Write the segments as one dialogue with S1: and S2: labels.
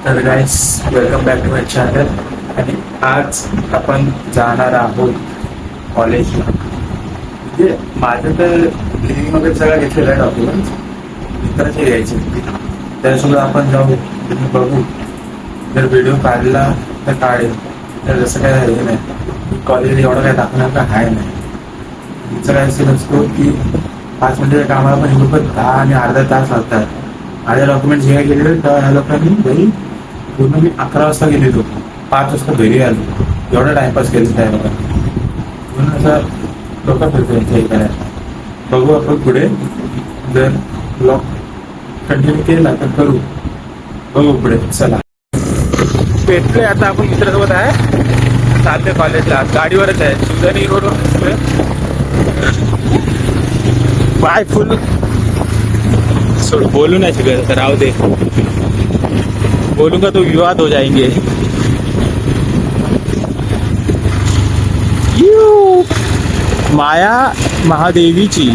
S1: तर guys welcome back to my channel. आणि आज आपण जाणार आहोत कॉलेजला. म्हणजे माझं तर लिव्हिंग वगैरे सगळं घेतलेलं आहे डॉक्युमेंट्स, मित्राचे घ्यायचे. त्यासोबत आपण जाऊ, तुम्ही बघू. जर व्हिडिओ काढला तर काढेल, तर जसं काय हे नाही. कॉलेज एवढं काय दाखवणार का आहे नाही. तिचं काय असेल असतो की 5 मिनिटाच्या कामाला पण हे लोक 10 आणि अर्धा तास लागतात. माझे डॉक्युमेंट्स घ्यायला गेलेले तर ह्या लोकांनी घरी पूर्ण मी 11 वाजता गेलेलो, 5 वाजता घरी आलो. एवढा टाइमपास केला त्या लोकांनी. म्हणून असं लोक फिरतो यांच्या हे करायला. बघू आपण पुढे, जर ब्लॉग कंटिन्यू केला तर करू. बघू पुढे. चला, भेटतोय आता आपण मित्रासोबत आहे. चालते कॉलेजला, गाडीवरच आहे. शिवधनी रोडवर बाय. फुल सोड, बोलू नाही शकत तर राहू दे. बोलूंगा तो विवाद हो जाएंगे. माया महादेवीची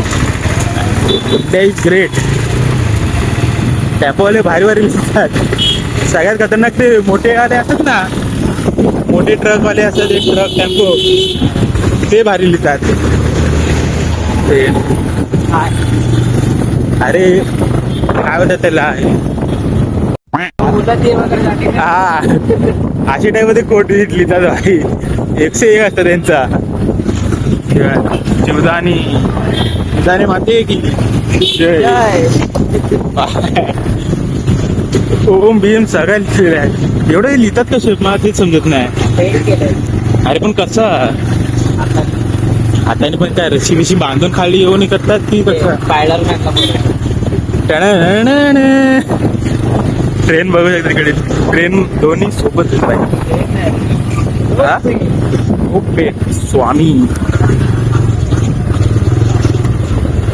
S1: इज ग्रेट. टॅपोवाले भारी भारी लिहितात. सगळ्यात खतरनाक ते मोठे वाले असतात ना, मोठे ट्रकवाले असतात. एक ट्रक टेम्पो, ते भारी लिहितात. अरे काय होतं त्याला, हा अशी टाईपमध्ये कोट लिहितात भाई. 101 असतं त्यांचा. शिवदानी माते की जय. ओम भीम सगळ्या लिहिलेलं आहे. एवढं लिहितात कसे, मला तेच समजत नाही. अरे पण कसं हाताने पण काय रशी बिशी बांधून खाली येऊन करतात की कसं. ट्रेन बघू शकता तिकडे. ट्रेन दोन्ही सोबत ओके स्वामी.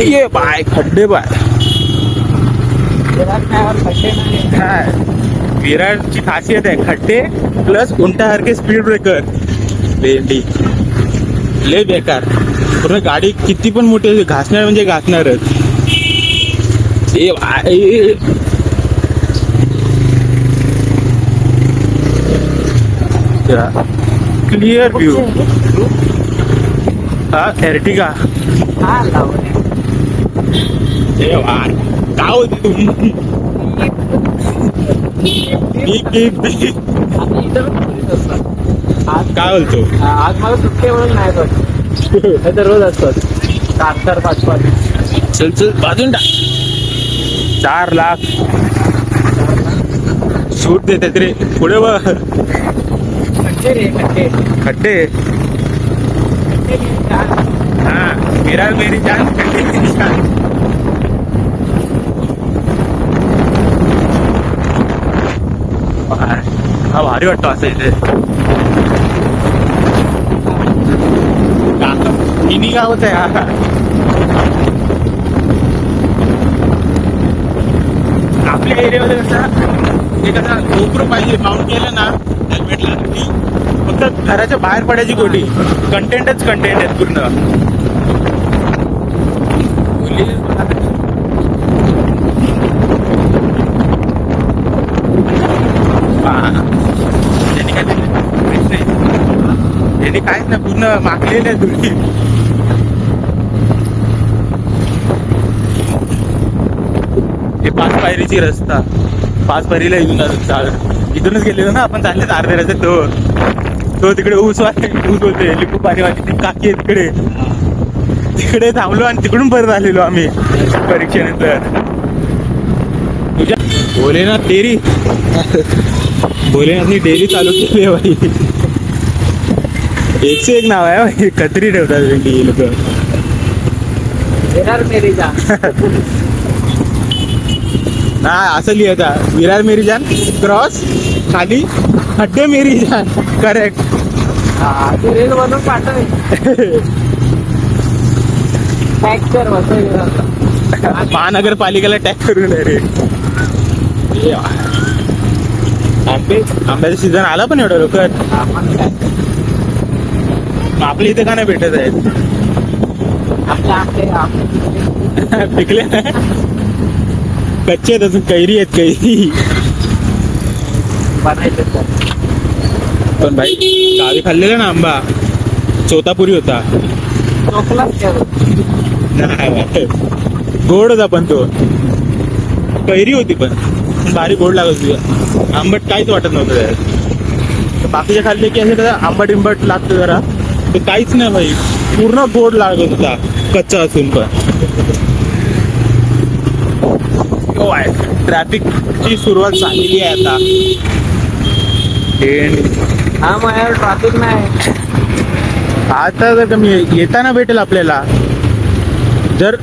S1: ये बाय खड्डे बाय. विराटची खासियत आहे खड्डे प्लस उंटासारखे स्पीड ब्रेकर. लय बेकार. पूर्ण गाडी किती पण मोठी घासणार म्हणजे घासणारच. Clear view. हा एर्टिगा. काय होती तुम्ही. काय बोलतो.
S2: आज मला सुट्टी म्हणून नाही तर रोज असतात 4-4, 5-5.
S1: चल चल बाजून टाक. 4 लाख सूट देतात रे. पुढे बघ खड्डे. हा मेरा मेरी जान खड्डे मेरी जान. हा भारी वाटतो असं इथे. मिनी गावच आहे हा. आपल्या एरियामध्ये कसं एखादा गोप्रो पाहिजे माउंट केलं ना हेल्मेटला की फक्त घराच्या बाहेर पडायची गोटी. कंटेंटच कंटेंट आहेत पूर्ण. त्यांनी काहीच नाही, पूर्ण मागलेले आहे तुम्ही. हे 5 पायरीची रस्ता. 5 पायरीला इथूनच गेलेलो ना आपण. चालले अर्धे रस्ते तो तिकडे ऊस बोलते लिंबू पाणी वाटते काकी आहे तिकडे. तिकडे थांबलो आणि तिकडून परत आलेलो आम्ही परीक्षेनंतर. तुझ्या भोलेनाथ डेअरी, भोलेनाथनी डेअरी चालू केली आहे बाई. 101 नाव आहे बाई. कत्री ठेवतात लोक. ना असं लिहायचा विरार मेरी जान क्रॉस खाली खड्डे मेरी जान. करेक्ट.
S2: रेल बनवून पाठव.
S1: महानगरपालिकेला टॅग करून रे. आंब्याचा सीझन आला पण एवढं लवकर. आपल्या इथे का नाही भेटत आहेत. पिकले कच्चे आहेत अजून. कैरी आहेत कैरी.
S2: बनायचं तर.
S3: पण भाई गावी खाल्लेला ना आंबा चोतापुरी होता.
S2: चोकलाच केलं.
S3: नाही, गोड होता पण तो. कैरी होती पण भारी गोड लागत होती. आंबट काहीच वाटत नव्हतं त्यात. बाकीचे खाल्ले की असे त्याला आंबट इंबट लागतं जरा, ते काहीच नाही भाई, पूर्ण गोड लागत होता कच्चा असून पण. ट्रॅफिकची सुरुवात झालेली आहे आता.
S2: हा माझ्यावर ट्रॅफिक नाही.
S3: आता जर कमी येताना भेटेल आपल्याला, जर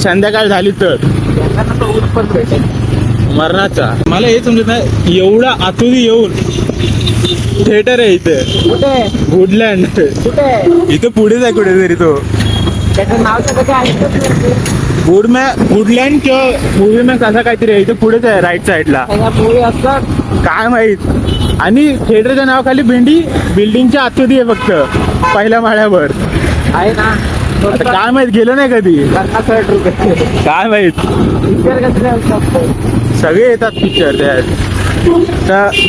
S3: संध्याकाळ झाली तर
S2: त्यांना तो ऊस पण भेटेल.
S3: मरणाचा. मला हे समजत नाही, एवढा आतुरी येऊन थिएटर आहे इथे
S2: कुठे
S3: वुडलँड,
S2: कुठे
S3: इथं पुढेच आहे कुठेतरी तो.
S2: त्याचं नाव तर कधी ऐकत नाही.
S3: वुडलँड किंवा मूवी मॅक्स असा काहीतरी आहे, इथे पुढेच आहे राईट साईडला.
S2: त्याच्या मूवी असतात.
S3: काय माहित. आणि थिएटरच्या नावाखाली भेंडी बिल्डिंगच्या आतमध्ये आहे फक्त, पहिल्या माळ्यावर.
S2: आहे ना.
S3: आता काय माहित, गेलो नाही कधी.
S2: 50-60 रुपये
S3: काय माहित.
S2: पिक्चर कसले असतात.
S3: सगळे येतात पिक्चर त्यात.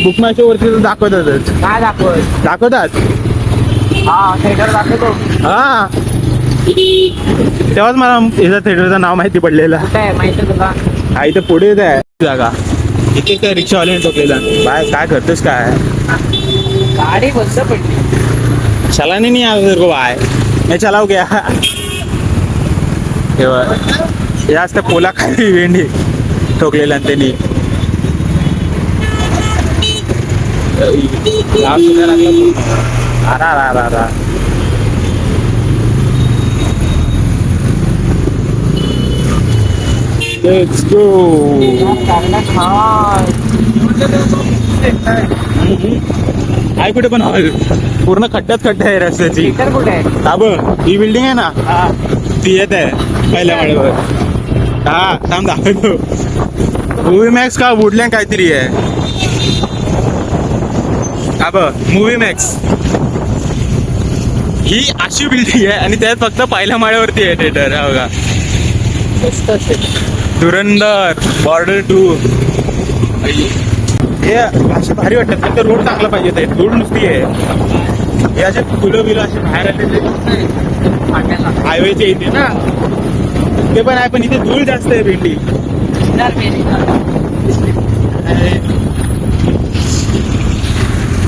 S3: बुक माय शो वरती तर दाखवतातच.
S2: काय
S3: दाखवतात.
S2: हा थिएटर दाखवतो.
S3: हा, तेव्हाच मला याचा थिएटरचं नाव माहिती पडलेलं.
S2: कुठे आहे माहिती तुला.
S3: हा, इथं पुढेच आहे जागा. इथे त्या रिक्षावाल्याने टोकलेला. बाय काय करतोस काय.
S2: गाडी बंद पडली.
S3: चलाने नहीं आता तेरे को बाय, मैं चलाऊ क्या. तेव्हा जास्त पोला खाली भेंडी ठोकलेला त्यांनी. Let's go. आहे कुठे पण हॉल, पूर्ण खड्ड्यात खड्डे आहे रस्त्याची.
S2: थिएटर कुठे आहे.
S3: हा बघ, ही बिल्डिंग आहे ना, ती येत आहे पहिल्या माळ्यावर. हा थांब दाखवतो. मूवी मॅक्स का वुडलँड काहीतरी आहे. हा बघ मूवी मॅक्स, ही अशी बिल्डिंग आहे आणि त्यात फक्त पहिल्या माळ्यावरती आहे थिएटर. हा बघा,
S2: मस्त असेल.
S3: धुरंधर, बॉर्डर 2. हे असे भारी वाटतात, फक्त रोड चांगला पाहिजे. ते रोड नुसती आहे, हे असे फुलं बिलं असे बाहेर आलेले हायवेचे इथे ना, ते पण आहे. पण इथे धूळ जास्त आहे भेंडी.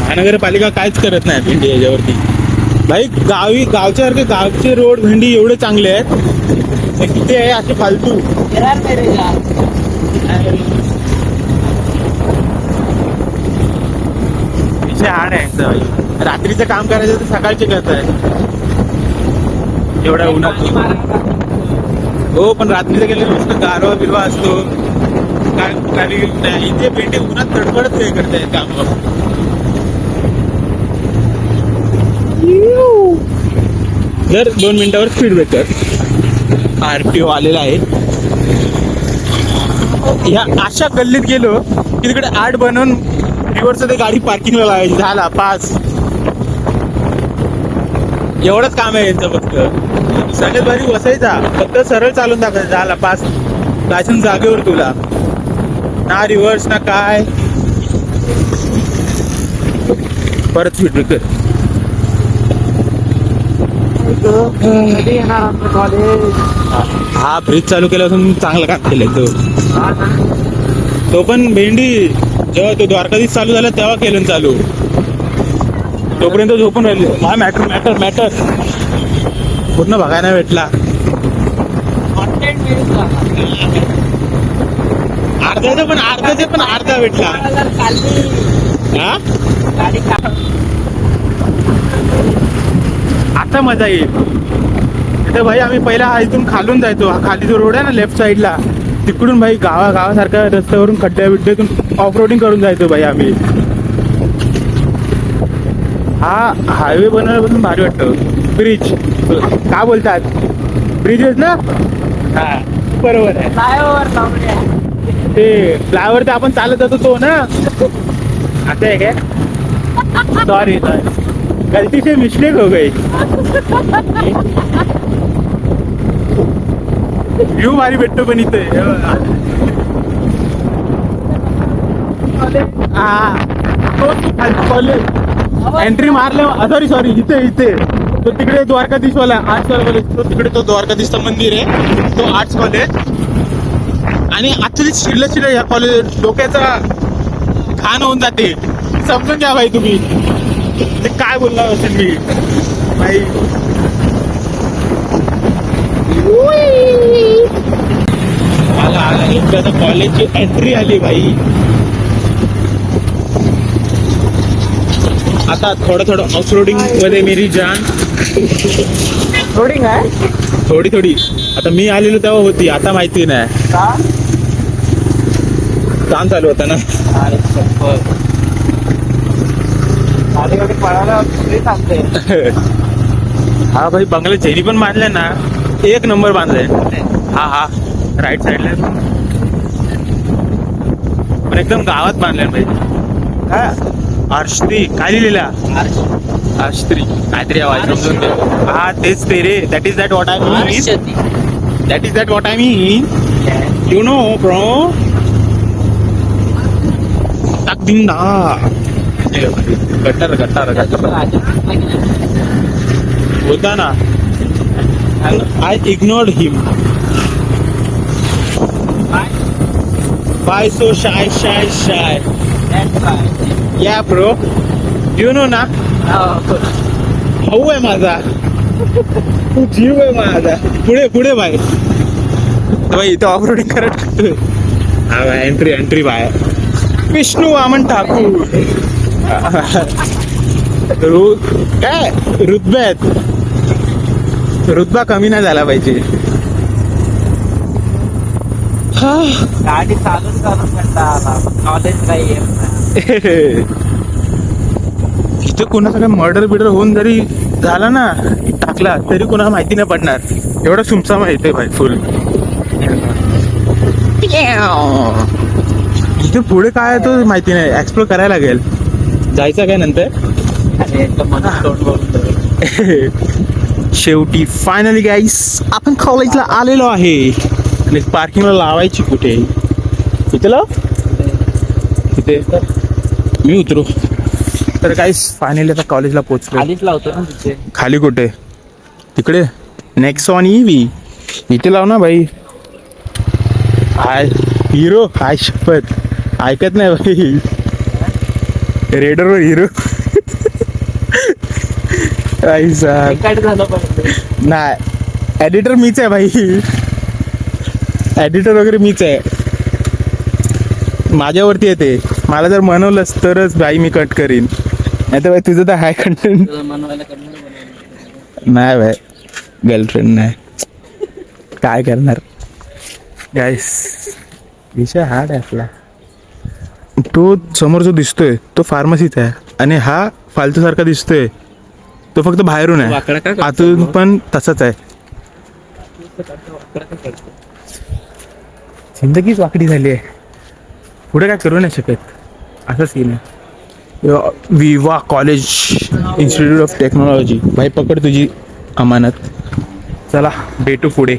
S3: महानगरपालिका काहीच करत नाही भेंडी याच्यावरती. भाई गावच्यासारखे गावचे रोड भेंडी एवढे चांगले आहेत, किती आहे असे फालतू. विषय हाड आहे. रात्रीचं काम करायचं तर सकाळचे करत आहे एवढ्या उन्हात. हो, पण रात्रीचं गेले नुसतं गारवा बिरवा असतो. काय इथे भेंडी उन्हात तडफडत हे करताय काम. जर 2 मिनिटावर स्पीड ब्रेकर आरटीओ आलेला आहे. ह्या अशा गल्लीत गेलो की तिकडे 8 बनवून रिव्हर्स ते गाडी पार्किंगला लावायची. झाला पास. एवढंच काम आहे यांचं फक्त. सगळ्यात भारी बसायचा, फक्त सरळ चालून दाखवायचं. झाला पास. लायसन्स जागेवर तुला, ना रिव्हर्स ना काय. परत स्पीड ब्रेकर.
S2: कधी येणार आमचं कॉलेज.
S3: हा ब्रिज चालू केल्यापासून चांगलं काम केलंय तो पण भेंडी जेव्हा तो द्वारकाधीश चालू झाला तेव्हा केलं चालू. तोपर्यंत झोपून राहिले. हा मॅटर पूर्ण बघायला भेटला. अर्ध्याचे पण अर्धा भेटला. हा, आता मजा येईल. इथे भाई आम्ही पहिला इथून खालून जायचो. हा खाली जो रोड आहे ना लेफ्ट साईडला, तिकडून भाई गावासारख्या रस्त्यावरून खड्ड्या बिड्ड्यातून ऑफ रोडिंग करून जायचो भाई आम्ही. हा हायवे बनवल्यापासून भारी वाटतं. ब्रिज काय बोलतात, ब्रिजेस ना. हा बरोबर आहे. ते फ्लायओव्हर ते आपण चालत जातो तो ना. असं आहे काय. सॉरी गलती से मिस्टेक हो गई. व्ह्यू भारी भेटतो पण इथे. कॉलेज एंट्री मारल्या सॉरी इथे तो तिकडे द्वारकाधीश वाला आर्ट्स वाला कॉलेज तो तिकडे तो द्वारकाधीशचं मंदिर आहे तो आर्ट्स कॉलेज आणि ऍक्च्युली शिरलं या कॉलेज डोक्याचा घाण होऊन जाते समजून घ्या भाई तुम्ही ते काय बोलणार असेल मी भाई आला एकदा कॉलेजची एंट्री आली भाई आता थोडं ऑफरोडिंग मध्ये मेरी जान
S2: लोडिंग आहे
S3: थोडी आता मी आलेलो तेव्हा होती आता माहिती नाही
S2: का
S3: काम चालू होता ना
S2: अरे शपथ. गाडी वगैरे पळायला ते सांगते
S3: हा भाई बंगला जेनी पण बांधलाय ना एक नंबर बांधलाय हा राईट साईडला पण एकदम गावात बांधलाय भाई
S2: काय
S3: आर्श्री काय लिहिलेला आर्श्री काहीतरी आवाज समजून घे हा तेच ते रे that is that what I mean that is that what I mean you know bro टाक दिन गट्टार होता ना I ignored him Why so shy? Yeah, bro. You know ना भाऊ आहे माझा जीव आहे माझा पुढे बाय इथं ऑफरोडिंग करत हा by entry by Vishnu Waman Thakur काय रुतबा कमी नाही झाला पाहिजे
S2: गाडी चालून कंटाळा कॉलेज काही येत नाही
S3: इथे कोणाचा काय मर्डर बिर्डर होऊन जरी झाला ना टाकला तरी कोणाला माहिती नाही पडणार एवढं सुमसाम येते भाई फुल इथे पुढे काय आहे तो माहिती नाही एक्सप्लोर करायला लागेल जायचं काय नंतर शेवटी फायनली गाईस आपण कॉलेजला आलेलो आहे आणि पार्किंगला लावायची कुठे इथे लाव इथे मी उतरू तर गाईस फायनली आता कॉलेजला पोहोचलो
S2: आधीच लावतो ना तिथे
S3: खाली कुठे तिकडे नेक्सॉन ईव्ही इथे लाव ना भाई हाय हिरो हाय शपथ ऐकत नाही भाई रेडरवर हिरो
S2: कट झालं पाहिजे
S3: नाही एडिटर मीच आहे भाई एडिटर वगैरे मीच आहे माझ्यावरती येते मला जर म्हणवलंच तरच भाई मी कट करीन नाही तर भाई तुझं तर हाय कंटेंट नाही भाई गर्लफ्रेंड नाही काय करणार गाईस विषय हार्ड आहे आपला तो समोर जो दिसतोय तो फार्मसीत आहे आणि हा फालतू सारखा दिसतोय तो फक्त बाहेरून
S2: वाकडा का
S3: आहे
S2: करतो?
S3: आतून पण तसाच आहे जिंदगीच वाकडी झाली आहे पुढे काय करू नाही शकत असं सीन आहे विवा कॉलेज इन्स्टिट्यूट ऑफ टेक्नॉलॉजी भाई पकड तुझी अमानत चला भेटू पुढे